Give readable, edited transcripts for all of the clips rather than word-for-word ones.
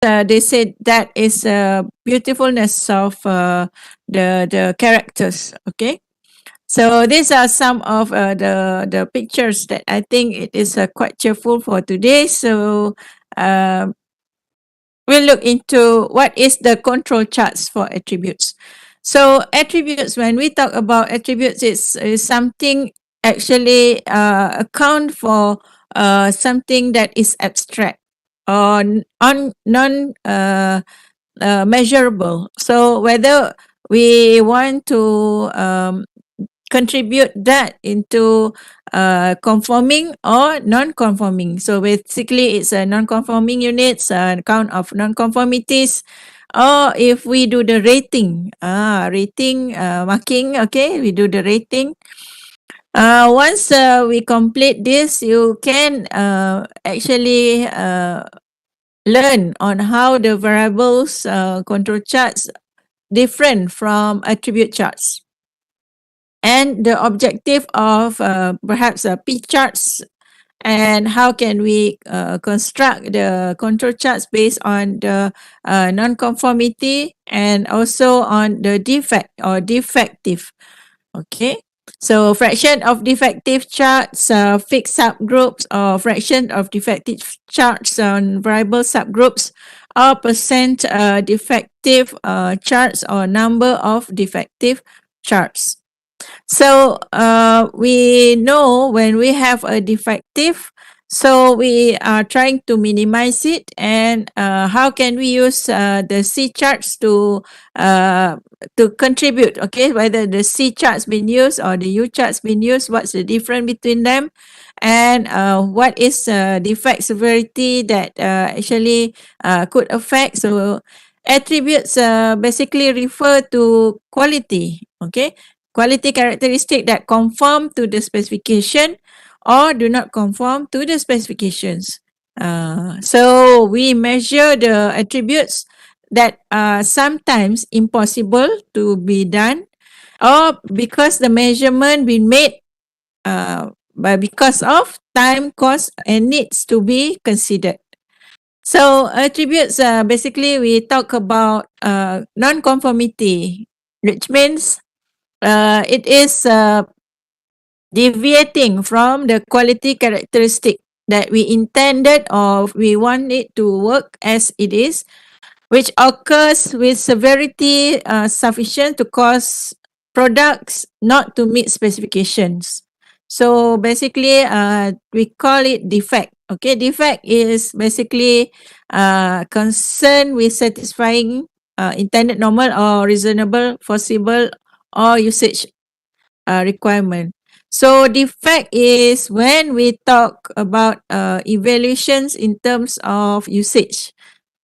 they said that is beautifulness of the characters. Okay, so these are some of the pictures that I think it is quite cheerful for today. So um, we'll look into what is the control charts for attributes. So attributes, when we talk about attributes, is something actually account for something that is abstract or non measurable. So whether we want to contribute that into conforming or non-conforming. So basically, it's a non-conforming units, count of non-conformities, or if we do the rating, marking, okay, we do the rating. Once we complete this, you can actually learn on how the variables control charts different from attribute charts. And the objective of perhaps P charts, and how can we construct the control charts based on the non-conformity and also on the defect or defective. Okay, so fraction of defective charts, fixed subgroups, or fraction of defective charts on variable subgroups, or percent defective charts, or number of defective charts. So we know when we have a defective, so we are trying to minimize it. And how can we use the C charts to contribute? Okay, whether the C charts been used or the U charts been used, what's the difference between them, and what is defect severity that actually could affect. So attributes basically refer to quality. Okay, quality characteristic that conform to the specification or do not conform to the specifications. So we measure the attributes that are sometimes impossible to be done, or because the measurement been made but because of time, cost, and needs to be considered. So attributes, basically we talk about non-conformity, which means it is deviating from the quality characteristic that we intended or we want it to work as it is, which occurs with severity sufficient to cause products not to meet specifications. So basically, we call it defect. Okay, defect is basically concern with satisfying intended normal or reasonable foreseeable or usage requirement. So defect is when we talk about evaluations in terms of usage.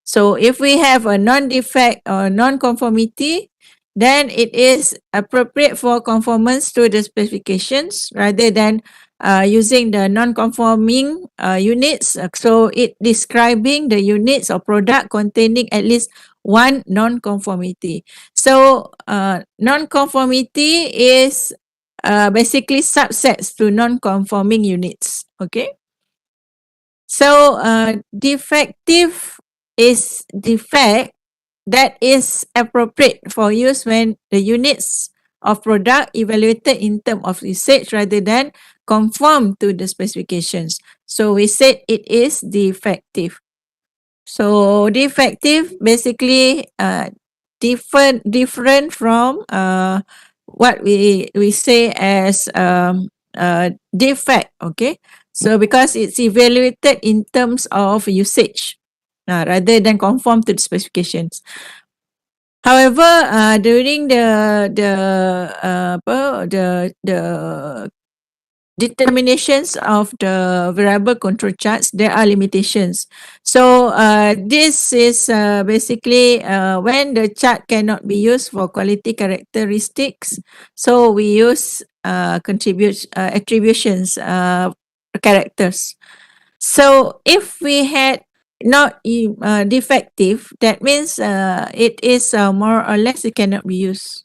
So if we have a non-defect or non-conformity, then it is appropriate for conformance to the specifications rather than using the non-conforming units. So it describing the units or product containing at least one non-conformity. So non-conformity is basically subsets to non-conforming units. Okay. So defective is defect that is appropriate for use when the units of product evaluated in terms of usage rather than conform to the specifications. So we said it is defective. So defective basically different from what we say as defect. Okay, so because it's evaluated in terms of usage rather than conform to the specifications. However, during the determinations of the variable control charts, there are limitations. So this is basically when the chart cannot be used for quality characteristics. So we use attributions characters. So if we had not defective, that means it is more or less it cannot be used.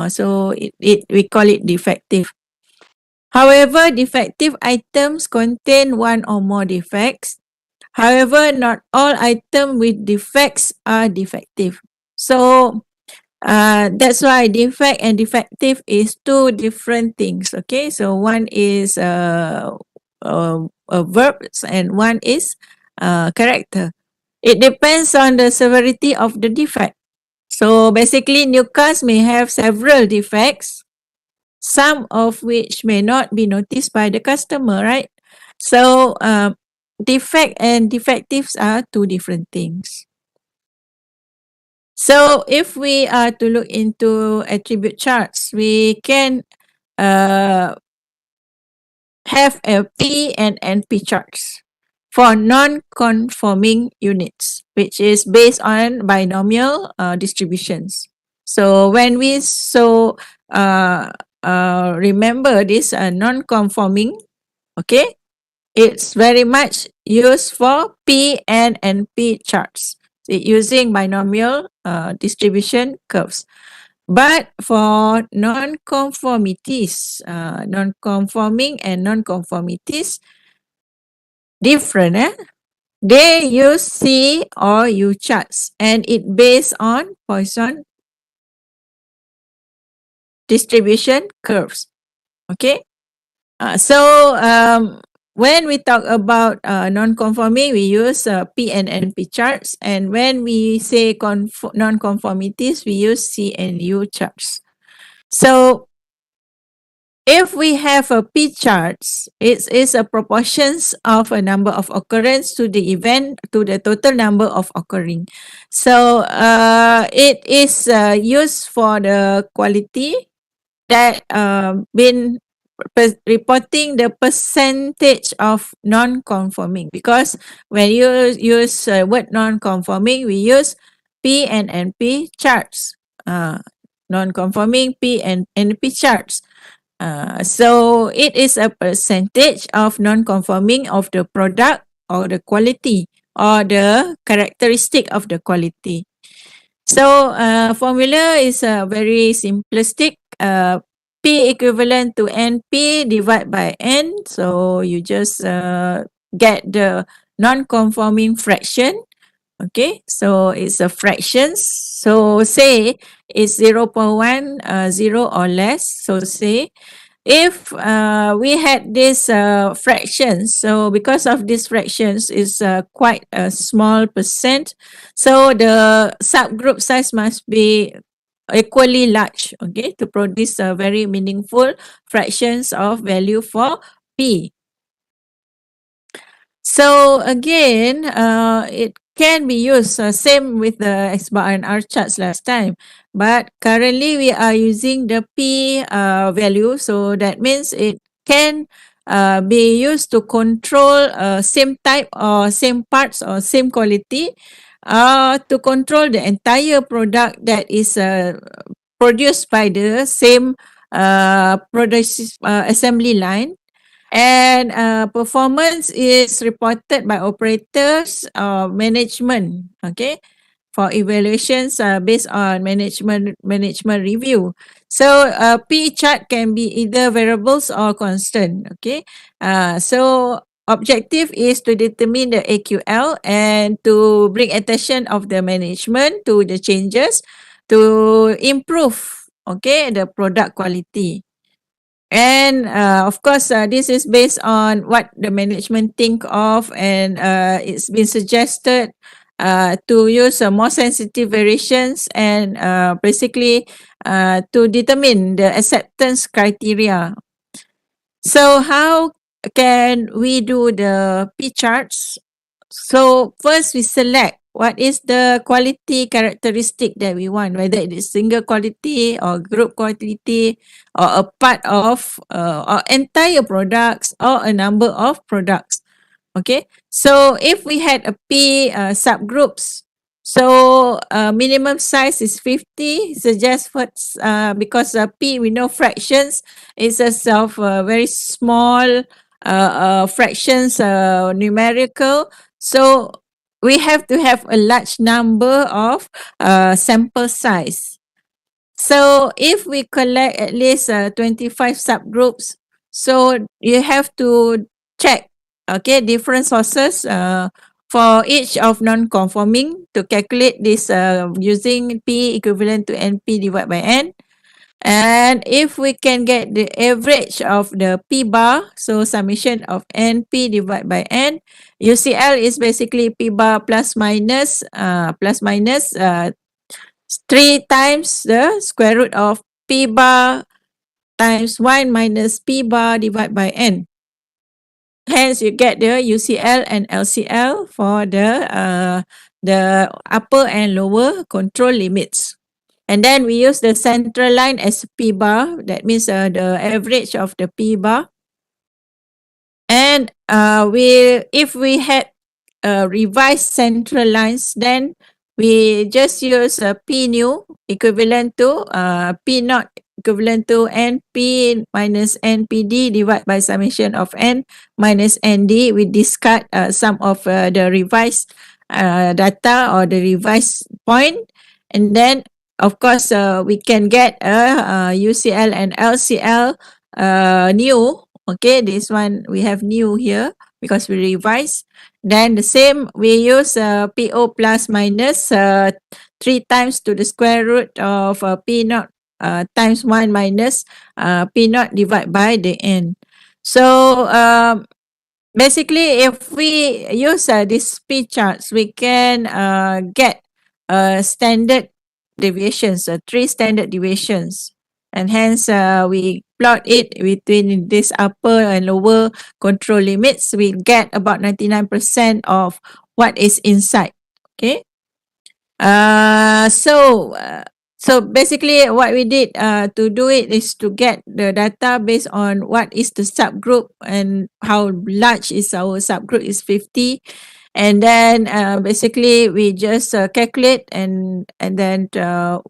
So we call it defective. However, defective items contain one or more defects. However, not all items with defects are defective. So that's why defect and defective is two different things. Okay, so one is a verb and one is character. It depends on the severity of the defect. So basically, new cars may have several defects, some of which may not be noticed by the customer, right? So defect and defectives are two different things. So if we are to look into attribute charts, we can uh, have a P and NP charts for non-conforming units, which is based on binomial distributions. So when we remember this non-conforming, okay, it's very much used for P and NP charts using binomial distribution curves. But for non-conformities, non-conforming and non-conformities, different. They use C or U charts and it based on Poisson distribution curves. Okay. So when we talk about non-conforming, we use P and NP charts, and when we say non-conformities, we use C and U charts. So if we have a P charts, it is a proportions of a number of occurrence to the event to the total number of occurring. So it is used for the quality that been reporting the percentage of non-conforming, because when you use word non-conforming, we use P and NP charts. Non-conforming P and NP charts. So it is a percentage of non-conforming of the product or the quality or the characteristic of the quality. So formula is very simplistic. P equivalent to NP divided by N. So you just get the non-conforming fraction. Okay, so it's a fractions. So say it's 0.1, 0 or less. So say if we had this fractions, so because of these fractions is quite a small percent, so the subgroup size must be equally large, okay, to produce a very meaningful fractions of value for P. So again, it can be used same with the X bar and R charts last time, but currently we are using the P value, so that means it can be used to control same type or same parts or same quality, to control the entire product that is produced by the same assembly line. And performance is reported by operators management, okay, for evaluations based on management review. So P chart can be either variables or constant, okay. So objective is to determine the AQL and to bring attention of the management to the changes to improve, okay, the product quality. And of course, this is based on what the management think of, and it's been suggested to use more sensitive variations and basically to determine the acceptance criteria. So how can we do the P charts? So first we select what is the quality characteristic that we want, whether it is single quality or group quality or a part of or entire products or a number of products. Okay, so if we had a P subgroups, so minimum size is 50. Suggest what's because P we know fractions is a very small fractions numerical. So we have to have a large number of sample size. So if we collect at least 25 subgroups, so you have to check, okay, different sources for each of non-conforming to calculate this using P equivalent to NP divided by N. And if we can get the average of the P bar, so summation of NP divided by N, UCL is basically P bar plus minus 3 times the square root of P bar times 1 minus P bar divided by N. Hence, you get the UCL and LCL for the upper and lower control limits. And then we use the central line as P bar. That means the average of the P bar. And if we had revised central lines, then we just use P new equivalent to P naught equivalent to NP minus NPD divided by summation of N minus ND. We discard some of the revised data or the revised point. And then, of course, we can get a UCL and LCL new. Okay, this one we have new here because we revise. Then the same, we use PO plus minus 3 times to the square root of P naught times 1 minus P naught divided by the N. So basically, if we use these P charts, we can get standard deviations, 3 standard deviations. And hence, we plot it between this upper and lower control limits. We get about 99% of what is inside. Okay. So basically what we did to do it is to get the data based on what is the subgroup and how large is our subgroup is 50. And then basically we just calculate and then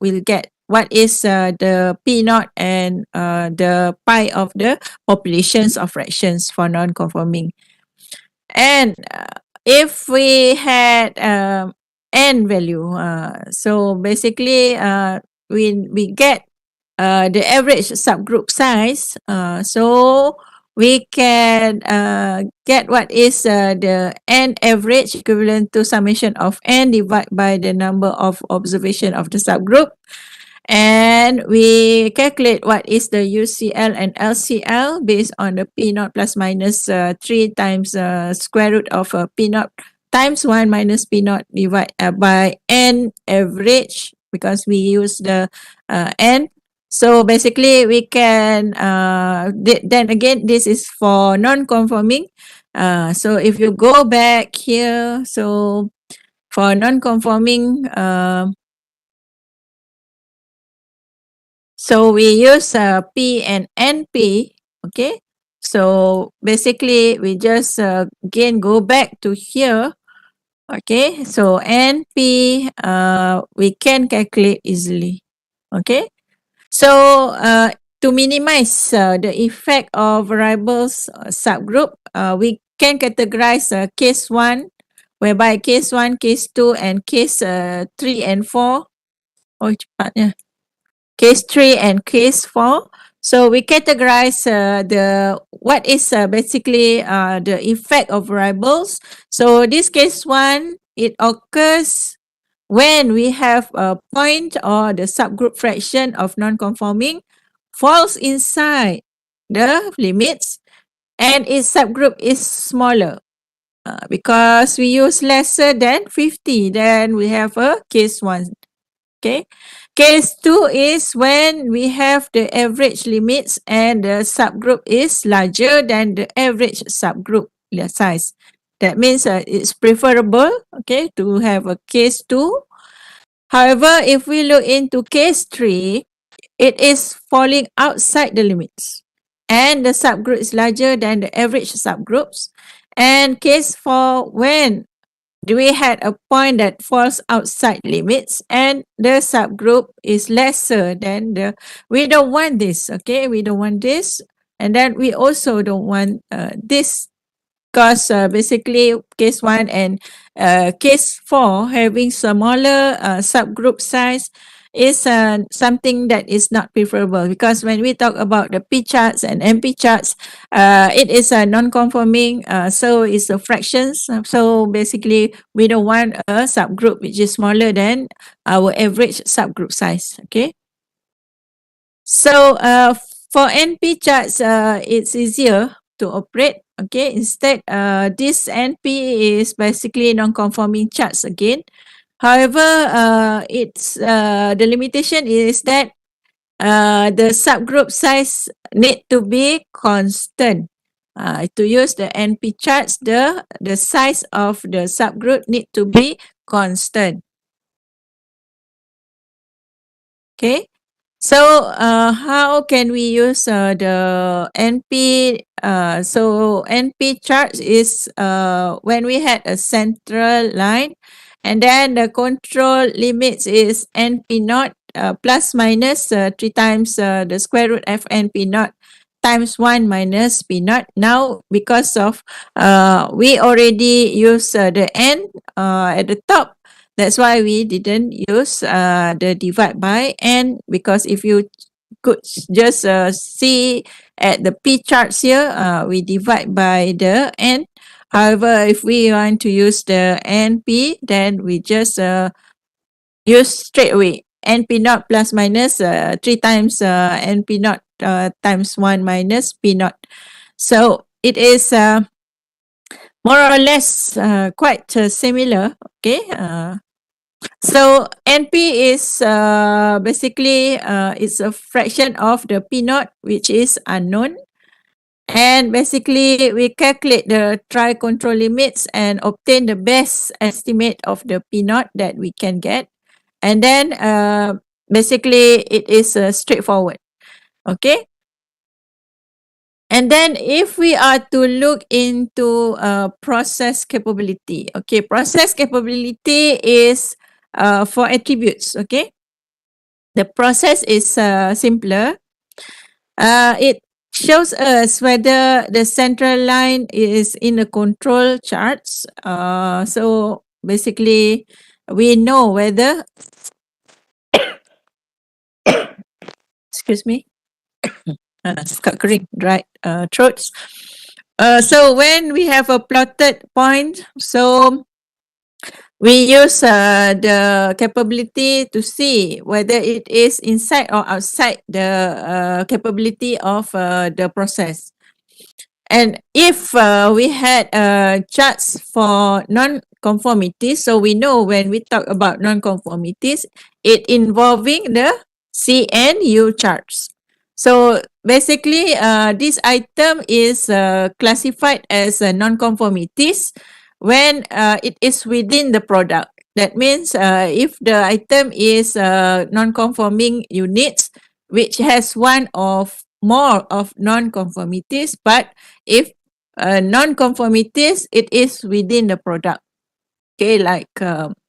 we'll get what is the P naught and the pi of the populations of fractions for non-conforming. And if we had N value, so basically we get the average subgroup size. So we can get what is the N average equivalent to summation of N divided by the number of observation of the subgroup. And we calculate what is the UCL and LCL based on the P naught plus minus 3 times square root of P naught times 1 minus P naught divided by N average because we use the N. So basically we can, then again, this is for non-conforming. So if you go back here, so for non-conforming, so we use P and NP, okay? So basically we just again go back to here, okay? So NP we can calculate easily, okay? So to minimize the effect of variables subgroup, we can categorize case 1, whereby case 1, case 2 and case 3 and 4. Oh, cepatnya. Case 3 and case 4. So we categorize what is basically the effect of variables. So this case 1, it occurs when we have a point or the subgroup fraction of non-conforming falls inside the limits and its subgroup is smaller. Because we use lesser than 50, then we have a case 1. Okay. Case 2 is when we have the average limits and the subgroup is larger than the average subgroup size. That means it's preferable, okay, to have a case 2. However, if we look into case 3, it is falling outside the limits and the subgroup is larger than the average subgroups. And case 4, when we had a point that falls outside limits and the subgroup is lesser than we don't want this, okay? We don't want this. And then we also don't want this because basically case 1 and case 4 having smaller subgroup size, is something that is not preferable, because when we talk about the P charts and MP charts, it is a non-conforming, so it's a fractions. So basically, we don't want a subgroup which is smaller than our average subgroup size. Okay. So for NP charts, it's easier to operate. Okay, instead, this NP is basically non-conforming charts again. However, it's the limitation is that the subgroup size need to be constant. To use the NP charts, the size of the subgroup need to be constant. Okay. So how can we use the NP? So NP charts is when we had a central line, and then the control limits is NP naught plus minus 3 times the square root of NP naught times 1 minus P naught. Now, because of we already use the N at the top, that's why we didn't use the divide by N, because if you could just see at the P charts here, we divide by the N. However, if we want to use the NP, then we just use straight away NP naught plus minus 3 times NP naught times 1 minus P naught. So it is more or less quite similar. Okay. So NP is basically it's a fraction of the P naught, which is unknown. And basically, we calculate the tri-control limits and obtain the best estimate of the P naught that we can get. And then basically, it is straightforward. Okay. And then if we are to look into process capability, okay, process capability is for attributes, okay. The process is simpler. It shows us whether the central line is in the control charts. So basically, we know whether, excuse me, kering, dry throats. So when we have a plotted point, so we use the capability to see whether it is inside or outside the capability of the process. And if we had charts for non-conformities, so we know when we talk about non-conformities, it involving the C and U charts. So basically, this item is classified as non-conformities when it is within the product. That means if the item is non-conforming units, which has one of more of non-conformities, but if non-conformities, it is within the product. Okay, like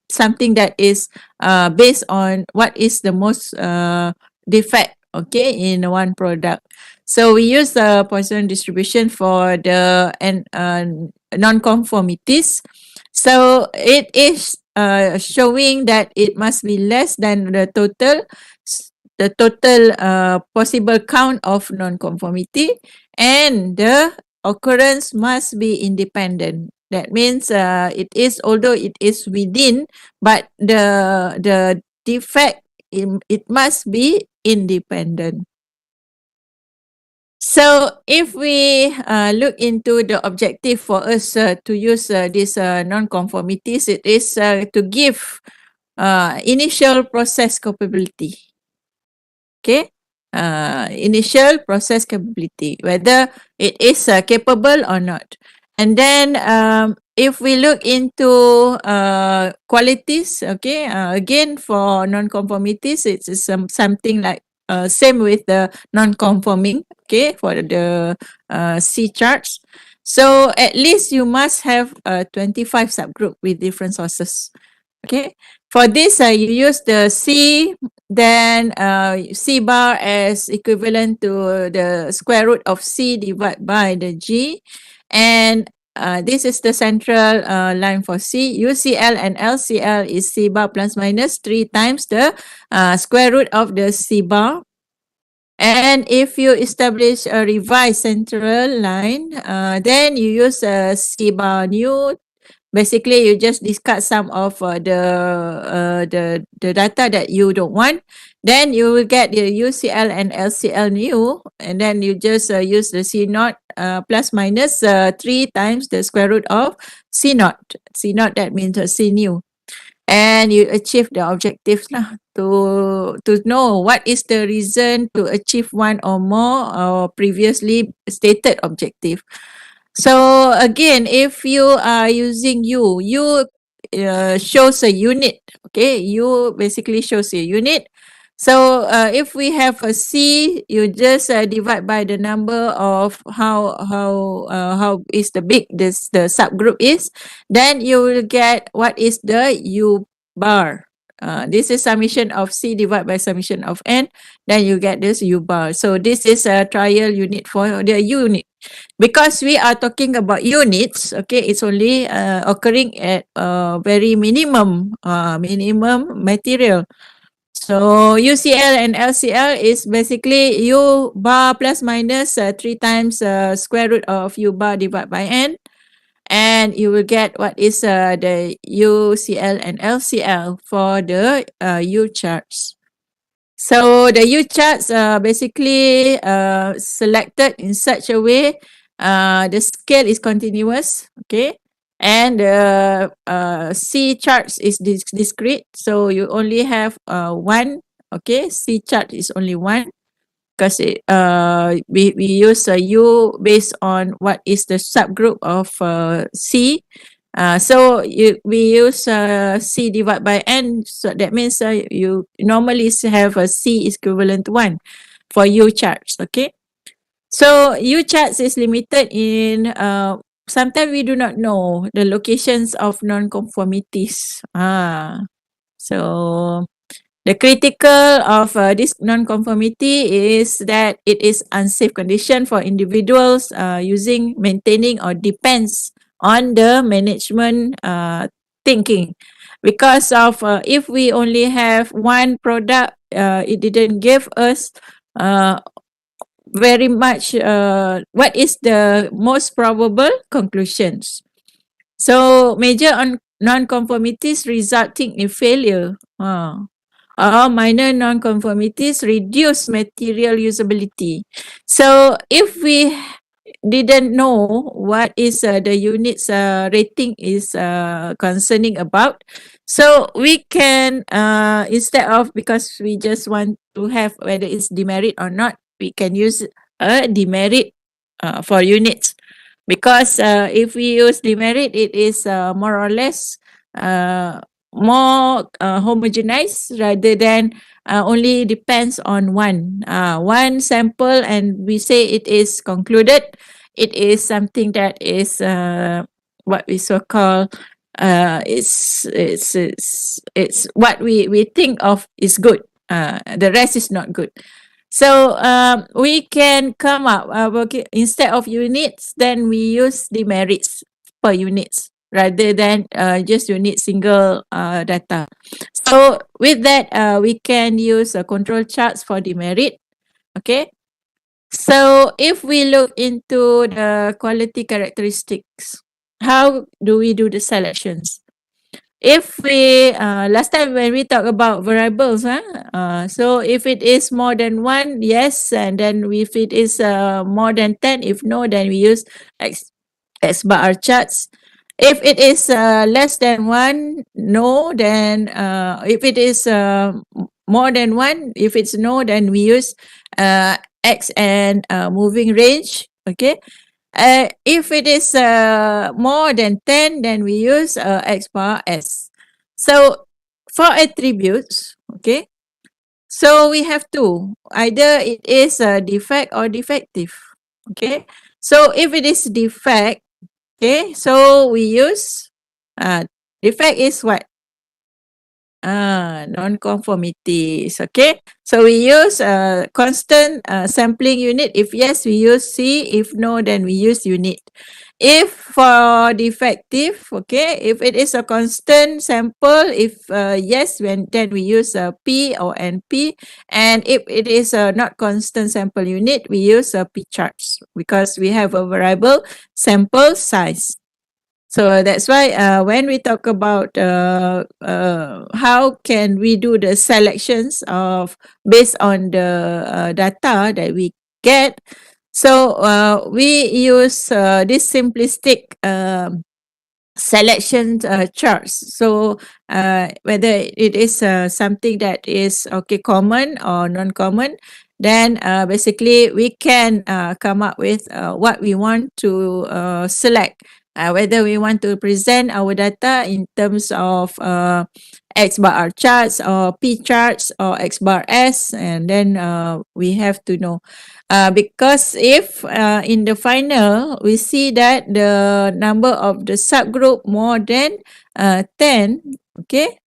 something that is based on what is the most defect, okay, in one product. So we use the Poisson distribution for the non-conformities. So it is showing that it must be less than the total possible count of non-conformity, and the occurrence must be independent. That means it is, although it is within, but the defect it must be independent. So if we look into the objective for us to use these non-conformities, it is to give initial process capability. Okay, initial process capability, whether it is capable or not. And then if we look into qualities, okay, again for non-conformities, it's something like same with the non-conforming, okay, for the C charts. So at least you must have 25 subgroup with different sources. Okay, for this you use the C, then C bar as equivalent to the square root of C divided by the G, and this is the central line for C. UCL and LCL is C bar plus minus 3 times the square root of the C bar. And if you establish a revised central line, then you use a C bar new. Basically, you just discard some of the data that you don't want. Then you will get the UCL and LCL new, and then you just use the C naught plus minus 3 times the square root of C naught. C naught, that means C new. And you achieve the objectives lah, to know what is the reason to achieve one or more or previously stated objective. So again, if you are using U shows a unit. Okay, U basically shows a unit. So if we have a C, you just divide by the number of how is the big this the subgroup is. Then you will get what is the U bar. This is summation of C divided by summation of N. Then you get this U bar. So this is a trial unit for the unit. Because we are talking about units, okay, it's only occurring at very minimum material. So UCL and LCL is basically U bar plus minus 3 times square root of U bar divided by N. And you will get what is the UCL and LCL for the U charts. So the U charts are basically selected in such a way the scale is continuous, okay, and the C charts is discrete. So you only have one, okay, C chart is only one because we use U based on what is the subgroup of C. So we use C divided by N. So that means you normally have a C is equivalent to 1 for U charts. Okay. So U charts is limited in sometimes we do not know the locations of non-conformities. So the critical of this non-conformity is that it is unsafe condition for individuals maintaining or depends on the management thinking. Because of if we only have one product, it didn't give us very much what is the most probable conclusions. So major non-conformities resulting in failure. Minor non-conformities reduce material usability. So if we didn't know what is the units rating is concerning about, so we can instead of, because we just want to have whether it's demerit or not, we can use a demerit for units. Because if we use demerit, it is more or less more homogenized rather than only depends on one sample, and we say it is concluded. It is something that is what we so call it's what we think of is good. The rest is not good. So we can come up instead of units, then we use demerits per units rather than just unit single data. So with that, we can use control charts for demerit. Okay. So if we look into the quality characteristics, how do we do the selections? If we last time when we talk about variables, so if it is more than 1, yes, and then if it is more than 10, if no, then we use X bar charts. If it is less than 1, no, then if it is more than 1, if it's no, then we use X and moving range. Okay. If it is more than 10, then we use X bar S. So for attributes, okay, so we have two. Either it is a defect or defective. Okay. So if it is defect, okay, so we use defect is what? non-conformities. Okay, so we use constant sampling unit. If yes, we use C. If no, then we use unit. If for defective, okay, if it is a constant sample, if yes, then we use P or NP, and if it is a not constant sample unit, we use P charts because we have a variable sample size. So that's why when we talk about how can we do the selections of based on the data that we get, so we use this simplistic selection charts. So whether it is something that is okay common or non-common, then basically we can come up with what we want to select. Whether we want to present our data in terms of X bar R charts or P charts or X bar S, and then we have to know. Because if in the final we see that the number of the subgroup more than 10, okay,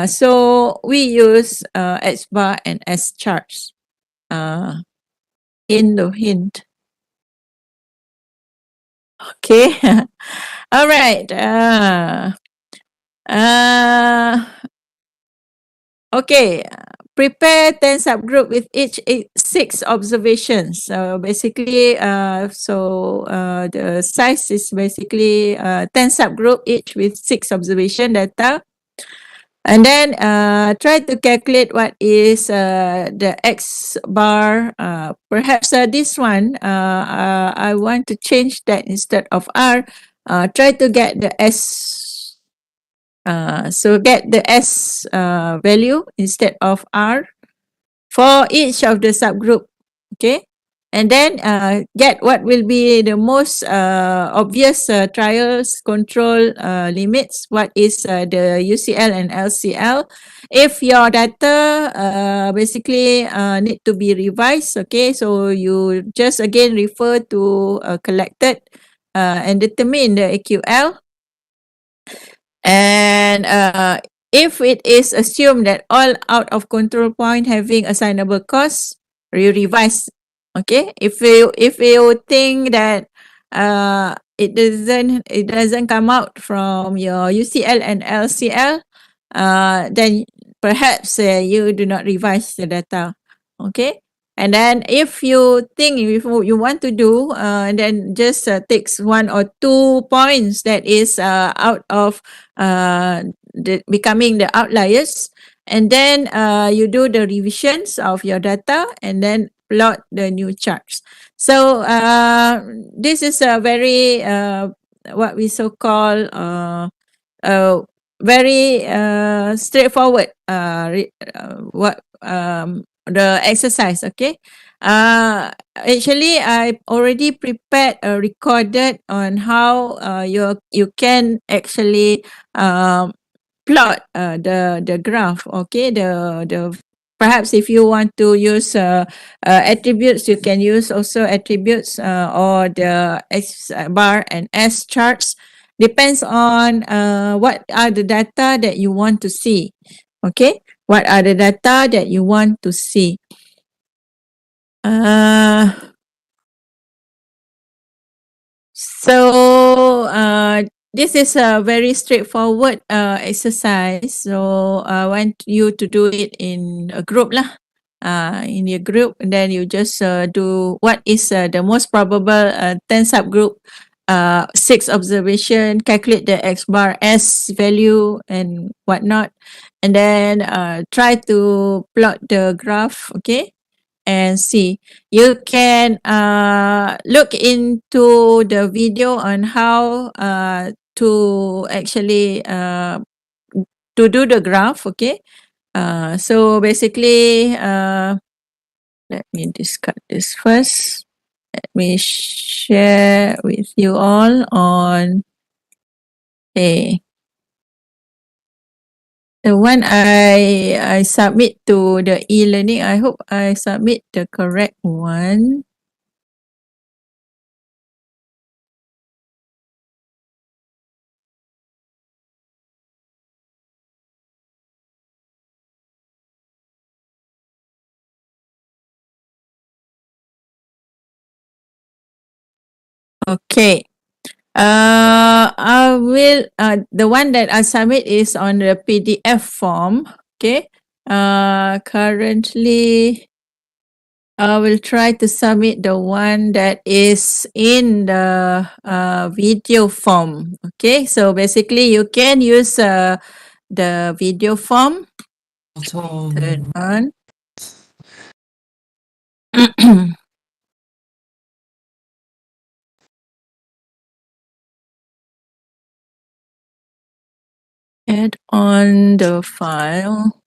so we use X bar and S charts in the hint. Okay. All right. Okay. Prepare 10 subgroup with each 6 observations. So basically, the size is basically 10 subgroup each with 6 observation data. And then try to calculate what is the X bar. Perhaps this one, I want to change that instead of R. Try to get the S. So get the S value instead of R for each of the subgroup. Okay. And then get what will be the most obvious trials control limits. What is the UCL and LCL? If your data basically need to be revised, okay, so you just again refer to collected and determine the AQL. And if it is assumed that all out of control point having assignable costs, you revise. Okay, if you think that it doesn't come out from your UCL and LCL, then perhaps you do not revise the data. Okay. And then if you think if you want to do, then just takes 1 or 2 points that is out of becoming the outliers. And then you do the revisions of your data and then plot the new charts. So this is a very what we so call very straightforward what the exercise. Okay. Actually I already prepared a recorded on how you can actually plot the graph. Okay, the perhaps if you want to use attributes, you can use also attributes or the X bar and S charts. Depends on what are the data that you want to see. Okay, what are the data that you want to see? So this is a very straightforward exercise. So I want you to do it in a group lah. In your group, and then you just do what is the most probable 10 subgroup, 6 observation, calculate the X bar S value and whatnot, and then try to plot the graph. Okay, and see. You can look into the video on how to actually to do the graph. Okay. So basically, let me discard this first. Let me share with you all on the one I submit to the e-learning. I hope I submit the correct one. Okay. I will, the one that I submit is on the PDF form. Okay. Currently, I will try to submit the one that is in the video form. Okay. So basically, you can use the video form. Turn on. Add on the file.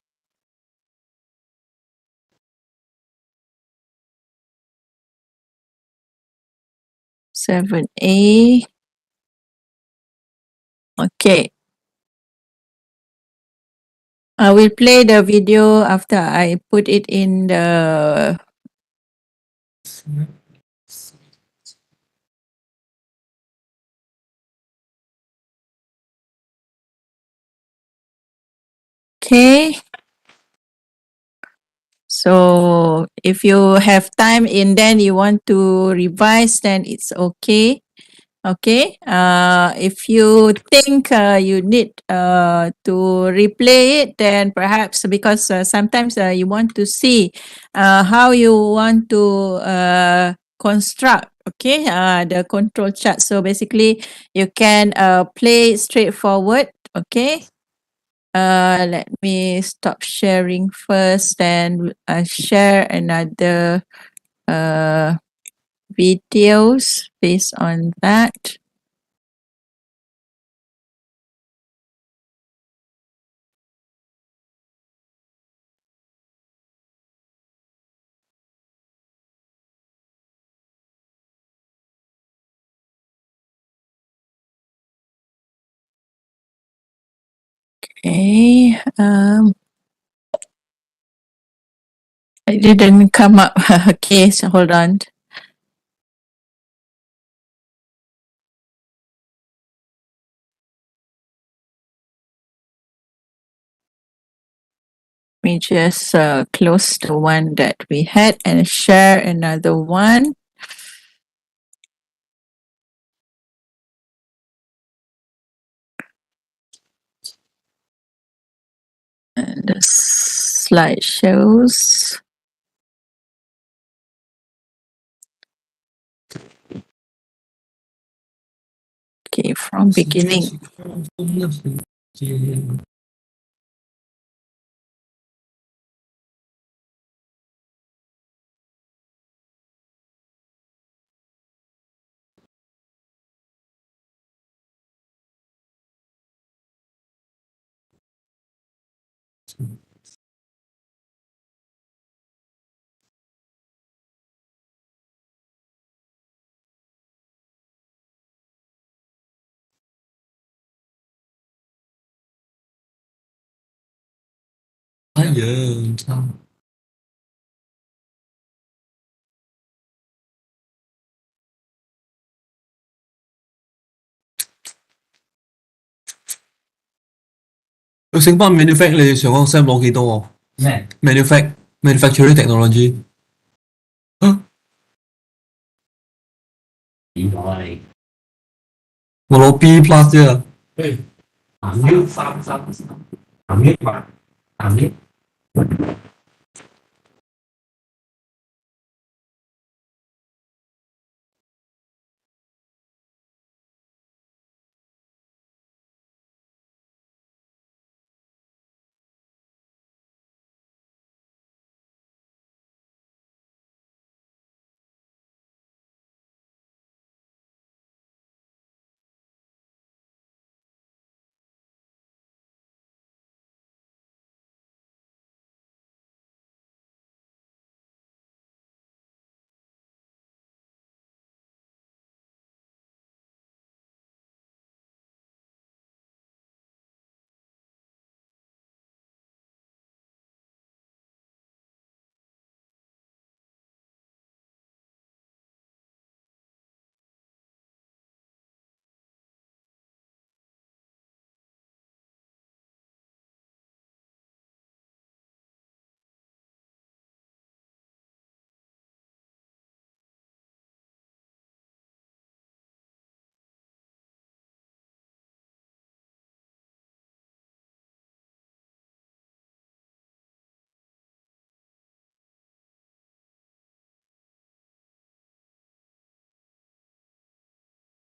7A. Okay. I will play the video after I put it in the. Okay. So if you have time and then you want to revise, then it's okay. Okay. If you think you need to replay it, then perhaps because sometimes you want to see how you want to construct. Okay. The control chart. So basically, you can play straightforward. Okay. Let me stop sharing first and share another videos based on that. Okay. It didn't come up. Okay, so hold on. Let me just close the one that we had and share another one. And the slideshows. Okay, from beginning. Sinh翻 manufacture 你上嗰個 SAM 攞幾多喎？咩 manufacturing technology 我攞 B plus 啫啊！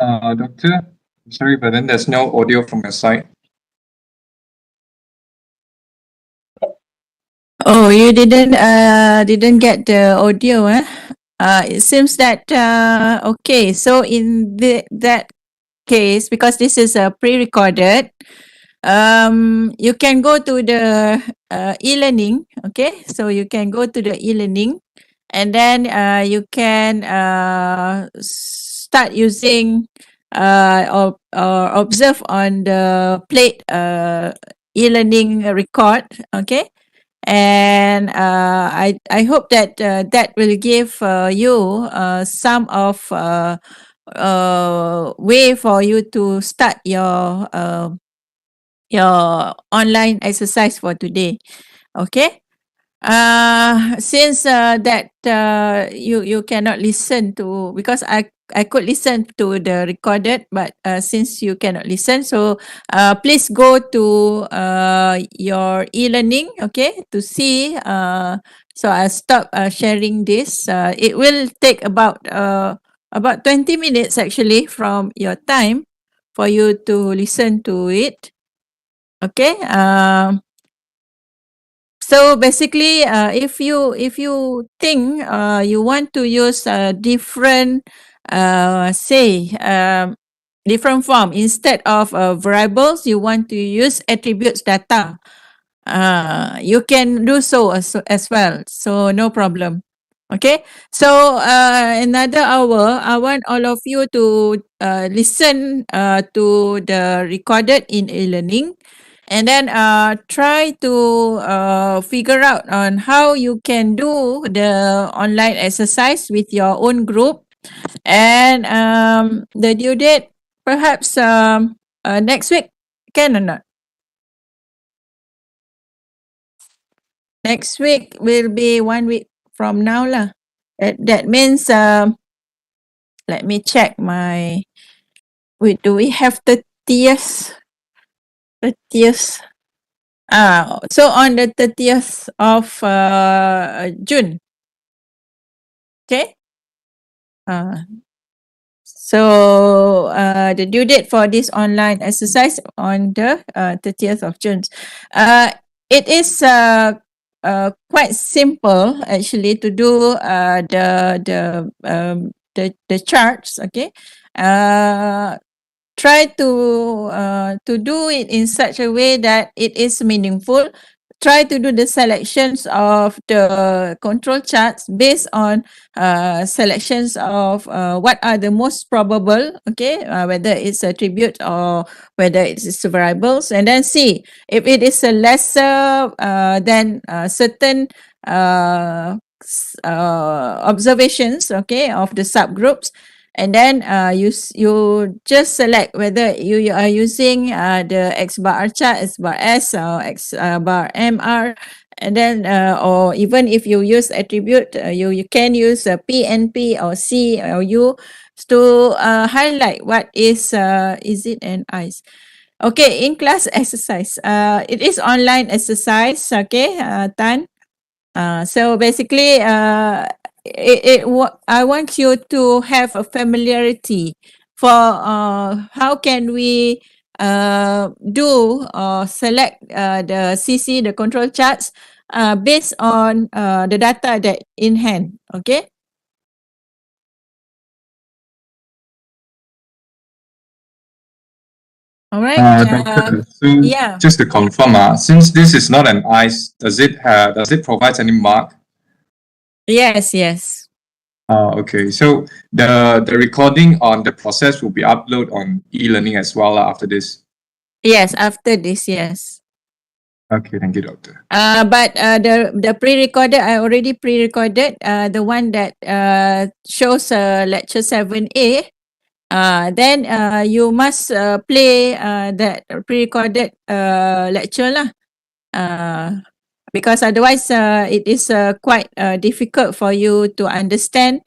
Doctor, I'm sorry, but then there's no audio from your side. Oh, you didn't get the audio, eh? It seems that okay. So in that case, because this is pre-recorded, you can go to the e-learning. Okay, so you can go to the e-learning, and then you can start using or observe on the plate e-learning record. Okay, and I hope that that will give you some of way for you to start your online exercise for today. Okay. Since that you cannot listen to, because I could listen to the recorded, but since you cannot listen, so please go to your e-learning, okay, to see. So I stop sharing this. It will take about 20 minutes actually from your time for you to listen to it. Okay. So basically, if you think you want to use a different, say, different form instead of variables, you want to use attributes data. You can do so as well. So no problem. Okay. So another hour, I want all of you to listen to the recorded in e-learning, and then try to figure out on how you can do the online exercise with your own group. And the due date perhaps next week, can or not? Next week will be 1 week from now lah. That means let me check my, wait, do we have 30th? 30th. So on the 30th of June. Okay. So the due date for this online exercise on the 30th of June. It is quite simple actually to do the charts. Okay. Try to do it in such a way that it is meaningful. Try to do the selections of the control charts based on selections of what are the most probable, okay, whether it's attribute or whether it's variables, and then see if it is a lesser than certain observations, okay, of the subgroups. And then you just select whether you are using the X bar R chart, X bar S, or X bar MR, and then or even if you use attribute, you can use P and P or C or U to highlight what is it and I's. Okay, in class exercise. It is online exercise. Okay, Tan. So basically, I want you to have a familiarity for how can we do or select the CC, the control charts, based on the data that in hand. Okay. All right. Doctor, so Yeah. just to confirm, since this is not an ice, does it provide any mark? Yes. Yes. Okay. So the recording on the process will be uploaded on e-learning as well after this. Yes. After this, yes. Okay, thank you, doctor. But the pre-recorded, I already pre-recorded the one that shows lecture 7A. Then you must play that pre-recorded lecture lah. Because otherwise it is quite difficult for you to understand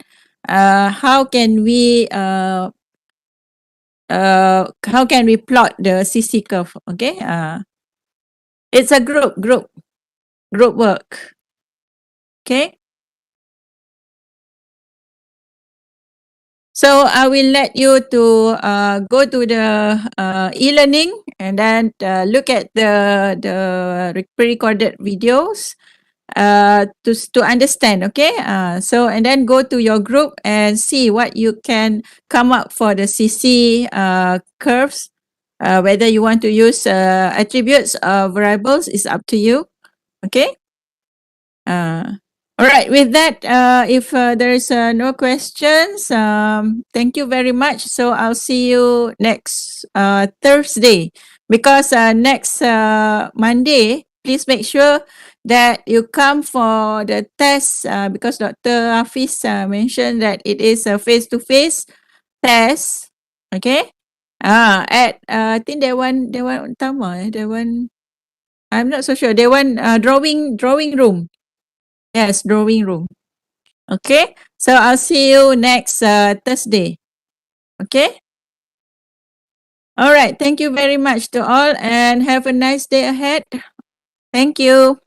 how can we plot the CC curve. Okay. It's a group work. Okay. So I will let you to go to the e-learning and then look at the pre-recorded videos to understand. Okay. So and then go to your group and see what you can come up for the CC curves. Whether you want to use attributes or variables is up to you. Okay. All right. With that, if there is no questions, thank you very much. So I'll see you next Thursday, because next Monday, please make sure that you come for the test, because Dr. Hafiz mentioned that it is a face-to-face test. Okay. At I think that one utama. That one I'm not so sure. That one drawing room. Yes, drawing room. Okay. So I'll see you next Thursday. Okay. All right. Thank you very much to all and have a nice day ahead. Thank you.